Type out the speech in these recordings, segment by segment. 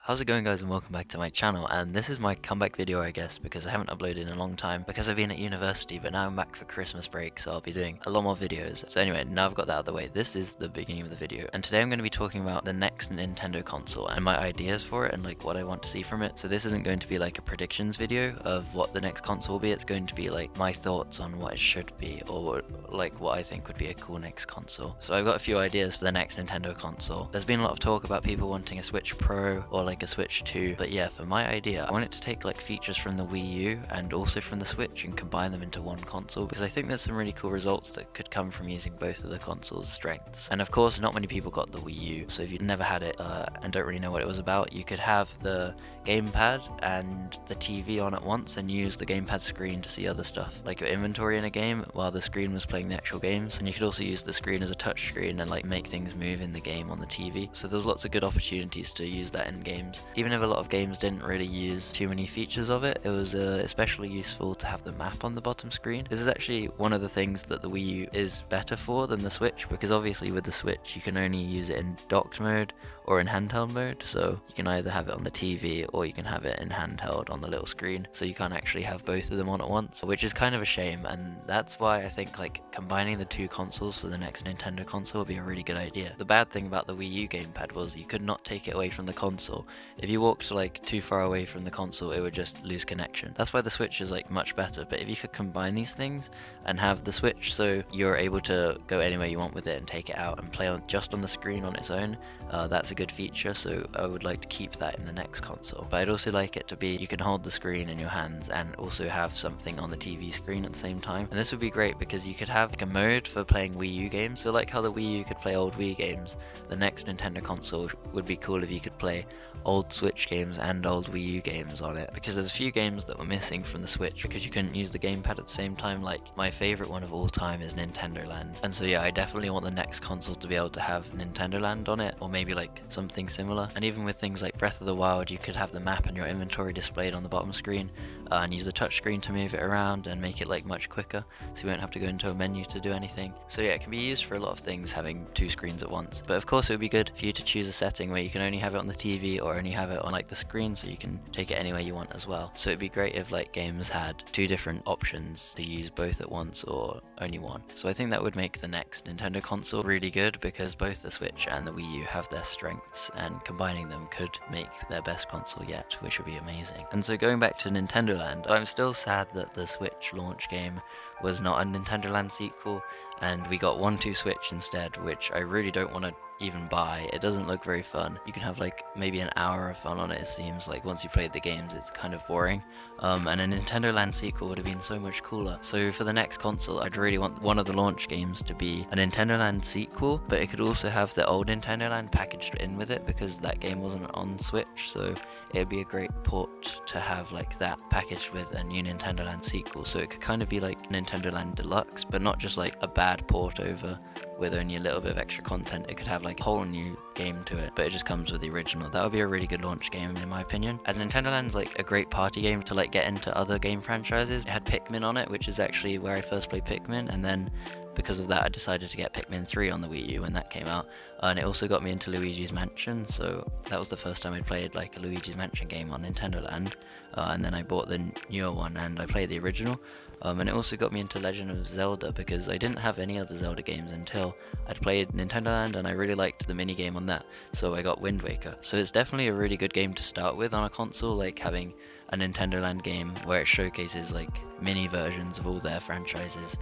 How's it going, guys, and welcome back to my channel. And this is my comeback video, I guess, because I haven't uploaded in a long time because I've been at university, but now I'm back for Christmas break, so I'll be doing a lot more videos. So anyway, now I've got that out of the way, this is the beginning of the video, and today I'm going to be talking about the next Nintendo console and my ideas for it and like what I want to see from it. So this isn't going to be like a predictions video of what the next console will be, it's going to be like my thoughts on what it should be, or like what I think would be a cool next console. So I've got a few ideas for the next Nintendo console. There's been a lot of talk about people wanting a Switch Pro or like a Switch 2, but yeah, for my idea, I want it to take like features from the Wii U and also from the Switch and combine them into one console, because I think there's some really cool results that could come from using both of the console's strengths. And of course, not many people got the Wii U, so if you've never had it and don't really know what it was about, you could have the gamepad and the TV on at once and use the gamepad screen to see other stuff, like your inventory in a game while the screen was playing the actual games. And you could also use the screen as a touch screen and like make things move in the game on the TV. So there's lots of good opportunities to use that in games. Even if a lot of games didn't really use too many features of it, it was especially useful to have the map on the bottom screen. This is actually one of the things that the Wii U is better for than the Switch, because obviously with the Switch you can only use it in docked mode or in handheld mode, so you can either have it on the TV or you can have it in handheld on the little screen, so you can't actually have both of them on at once, which is kind of a shame. And that's why I think like combining the two consoles for the next Nintendo console would be a really good idea. The bad thing about the Wii U gamepad was you could not take it away from the console. If you walked like too far away from the console, it would just lose connection. That's why the Switch is like much better. But if you could combine these things and have the Switch so you're able to go anywhere you want with it and take it out and play on just on the screen on its own, that's a good feature, so I would like to keep that in the next console. But I'd also like it to be you can hold the screen in your hands and also have something on the TV screen at the same time. And this would be great because you could have like a mode for playing Wii U games. So like how the Wii U could play old Wii games, the next Nintendo console would be cool if you could play old Switch games and old Wii U games on it, because there's a few games that were missing from the Switch because you couldn't use the gamepad at the same time. Like my favorite one of all time is Nintendo Land, and so yeah, I definitely want the next console to be able to have Nintendo Land on it, or maybe like something similar. And even with things like Breath of the Wild, you could have the map and your inventory displayed on the bottom screen, and use the touchscreen to move it around and make it like much quicker, so you won't have to go into a menu to do anything. So yeah, it can be used for a lot of things, having two screens at once. But of course it would be good for you to choose a setting where you can only have it on the TV or only have it on like the screen, so you can take it anywhere you want as well. So it'd be great if like games had two different options to use both at once or only one. So I think that would make the next Nintendo console really good, because both the Switch and the Wii U have their strengths, and combining them could make their best console yet, which would be amazing. And so going back to Nintendo Land, I'm still sad that the Switch launch game was not a Nintendo Land sequel and we got 1-2 Switch instead, which I really don't want to even buy. It doesn't look very fun. You can have like maybe an hour of fun on it, it seems like. Once you played the games, it's kind of boring. And a Nintendo Land sequel would have been so much cooler. So for the next console, I'd really want one of the launch games to be a Nintendo Land sequel, but it could also have the old Nintendo Land packaged in with it, because that game wasn't on Switch, so it'd be a great port to have like that packaged with a new Nintendo Land sequel. So it could kind of be like Nintendo Land Deluxe, but not just like a bad port over with only a little bit of extra content. It could have like a whole new game to it, but it just comes with the original. That would be a really good launch game in my opinion. As Nintendo Land's like a great party game to like get into other game franchises. It had Pikmin on it, which is actually where I first played Pikmin, and then because of that I decided to get Pikmin 3 on the Wii U when that came out. And it also got me into Luigi's Mansion, so that was the first time I played like a Luigi's Mansion game on Nintendo Land. And then I bought the newer one and I played the original. And it also got me into Legend of Zelda, because I didn't have any other Zelda games until I'd played Nintendo Land, and I really liked the mini game on that, so I got Wind Waker. So it's definitely a really good game to start with on a console, like having a Nintendo Land game where it showcases like mini versions of all their franchises.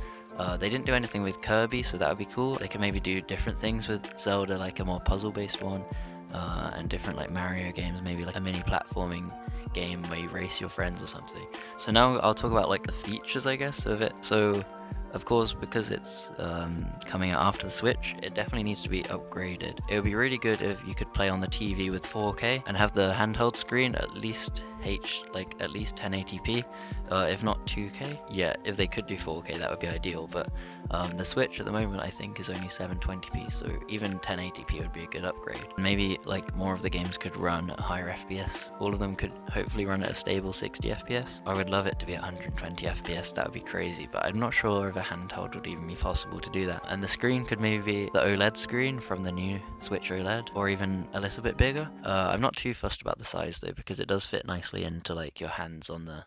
They didn't do anything with Kirby, so that would be cool. They could maybe do different things with Zelda, like a more puzzle based one, and different like Mario games, maybe like a mini platforming game where you race your friends or something. So now I'll talk about like the features, I guess, of it. So of course, because it's coming out after the Switch, it definitely needs to be upgraded. It would be really good if you could play on the TV with 4K and have the handheld screen at least 1080p, if not 2K. Yeah, if they could do 4K, that would be ideal, but the Switch at the moment I think is only 720p, so even 1080p would be a good upgrade. Maybe like more of the games could run at higher FPS. All of them could hopefully run at a stable 60 FPS. I would love it to be at 120 FPS, that would be crazy, but I'm not sure if a handheld would even be possible to do that. And the screen could maybe be the OLED screen from the new Switch OLED, or even a little bit bigger. I'm not too fussed about the size though, because it does fit nicely into like your hands on the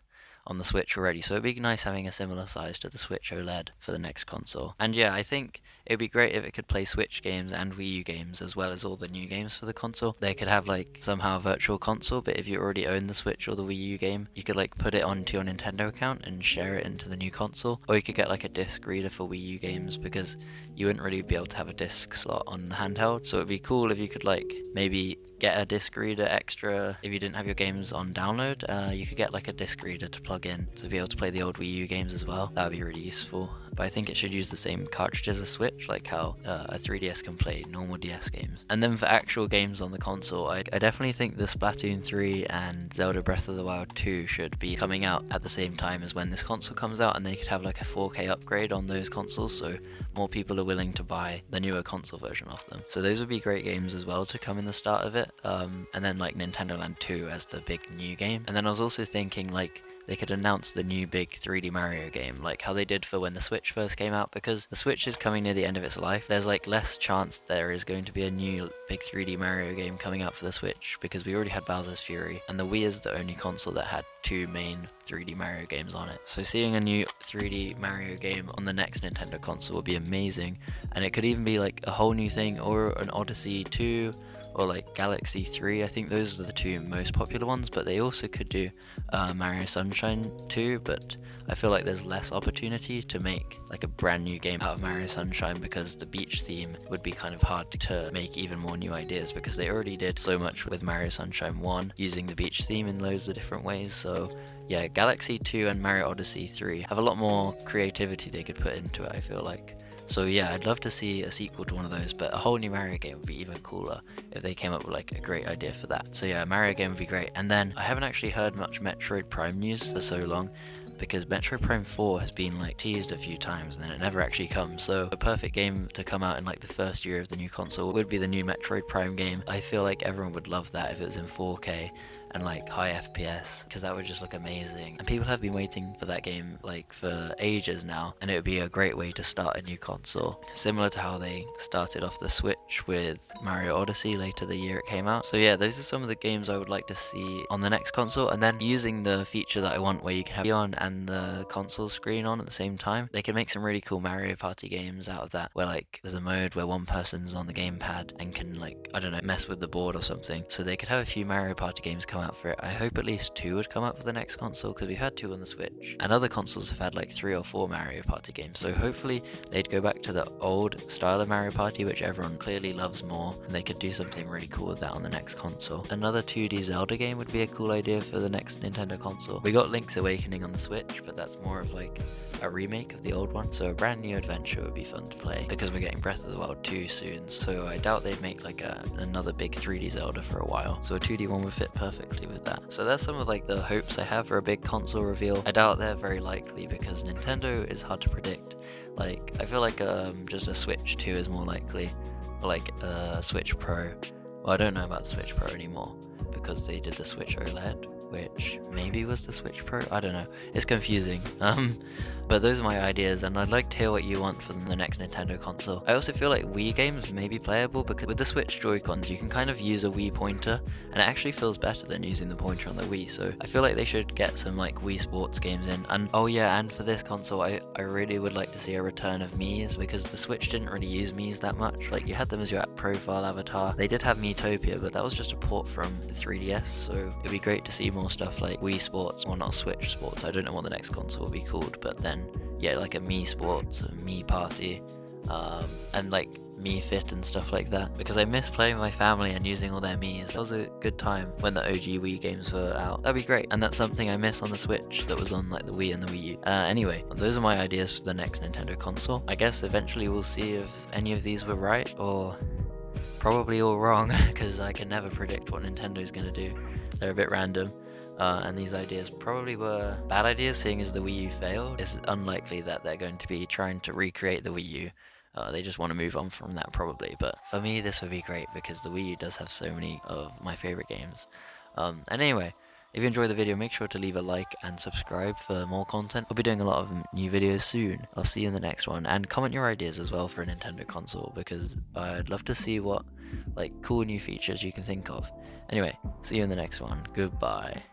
Switch already, so it'd be nice having a similar size to the Switch OLED for the next console. And yeah, I think it'd be great if it could play Switch games and Wii U games as well as all the new games for the console. They could have like somehow a virtual console, but if you already own the Switch or the Wii U game, you could like put it onto your Nintendo account and share it into the new console. Or you could get like a disc reader for Wii U games, because you wouldn't really be able to have a disc slot on the handheld. So it'd be cool if you could like maybe get a disc reader extra. If you didn't have your games on download, you could get like a disc reader to plug in to be able to play the old Wii U games as well. That would be really useful. But I think it should use the same cartridge as a Switch, like how a 3DS can play normal DS games. And then for actual games on the console, I definitely think the Splatoon 3 and Zelda Breath of the Wild 2 should be coming out at the same time as when this console comes out, and they could have like a 4K upgrade on those consoles, so more people are willing to buy the newer console version of them. So those would be great games as well to come in the start of it. And then like Nintendo Land 2 as the big new game. And then I was also thinking like they could announce the new big 3D Mario game, like how they did for when the Switch first came out, because the Switch is coming near the end of its life. There's like less chance there is going to be a new big 3D Mario game coming out for the Switch, because we already had Bowser's Fury, and the Wii is the only console that had 2 main 3D Mario games on it. So seeing a new 3D Mario game on the next Nintendo console would be amazing, and it could even be like a whole new thing, or an Odyssey 2, or like Galaxy 3. I think those are the 2 most popular ones, but they also could do Mario Sunshine 2, but I feel like there's less opportunity to make like a brand new game out of Mario Sunshine, because the beach theme would be kind of hard to make even more new ideas, because they already did so much with Mario Sunshine 1 using the beach theme in loads of different ways. So yeah, Galaxy 2 and Mario Odyssey 3 have a lot more creativity they could put into it, I feel like. So yeah, I'd love to see a sequel to one of those, but a whole new Mario game would be even cooler if they came up with like a great idea for that. So yeah, a Mario game would be great. And then I haven't actually heard much Metroid Prime news for so long, because Metroid Prime 4 has been like teased a few times and then it never actually comes. So a perfect game to come out in like the first year of the new console would be the new Metroid Prime game. I feel like everyone would love that if it was in 4K and like high FPS, because that would just look amazing. And people have been waiting for that game like for ages now, and it would be a great way to start a new console, similar to how they started off the Switch with Mario Odyssey later the year it came out. So yeah, those are some of the games I would like to see on the next console. And then using the feature that I want where you can have the on and the console screen on at the same time, they can make some really cool Mario Party games out of that, where like there's a mode where one person's on the gamepad and can like, I don't know, mess with the board or something. So they could have a few Mario Party games come out for it. I hope at least 2 would come out for the next console, because we've had 2 on the Switch, and other consoles have had like 3 or 4 Mario Party games. So hopefully they'd go back to the old style of Mario Party, which everyone clearly loves more, and they could do something really cool with that on the next console. Another 2D Zelda game would be a cool idea for the next Nintendo console. We got Link's Awakening on the Switch, but that's more of like a remake of the old one, so a brand new adventure would be fun to play, because we're getting Breath of the Wild 2 soon, so I doubt they'd make like another big 3D Zelda for a while, so a 2D one would fit perfectly with that. So that's some of like the hopes I have for a big console reveal. I doubt they're very likely, because Nintendo is hard to predict. Like I feel like just a Switch 2 is more likely, or like a Switch Pro. Well, I don't know about the Switch Pro anymore, because they did the Switch OLED, which maybe was the Switch Pro. I don't know, it's confusing. But those are my ideas, and I'd like to hear what you want from the next Nintendo console. I also feel like Wii games may be playable, because with the Switch Joy-Cons you can kind of use a Wii pointer, and it actually feels better than using the pointer on the Wii. So I feel like they should get some like Wii Sports games in. And oh yeah, and for this console I really would like to see a return of Miis, because the Switch didn't really use Miis that much. Like you had them as your profile avatar. They did have Miitopia, but that was just a port from the 3DS, so it'd be great to see more stuff like Wii Sports, or not Switch Sports. I don't know what the next console will be called, but then yeah, like a Mii Sports, a Mii Party, and like Mii Fit and stuff like that, because I miss playing with my family and using all their Miis. That was a good time when the OG Wii games were out. That'd be great, and that's something I miss on the Switch that was on like the Wii and the Wii U. Anyway, those are my ideas for the next Nintendo console. I guess eventually we'll see if any of these were right, or probably all wrong, because I can never predict what Nintendo's gonna do. They're a bit random. And these ideas probably were bad ideas, seeing as the Wii U failed. It's unlikely that they're going to be trying to recreate the Wii U. They just want to move on from that probably. But for me, this would be great, because the Wii U does have so many of my favorite games. And anyway, If you enjoyed the video, make sure to leave a like and subscribe for more content. I'll be doing a lot of new videos soon. I'll see you in the next one, and comment your ideas as well for a Nintendo console, because I'd love to see what like cool new features you can think of. Anyway, see you in the next one. Goodbye.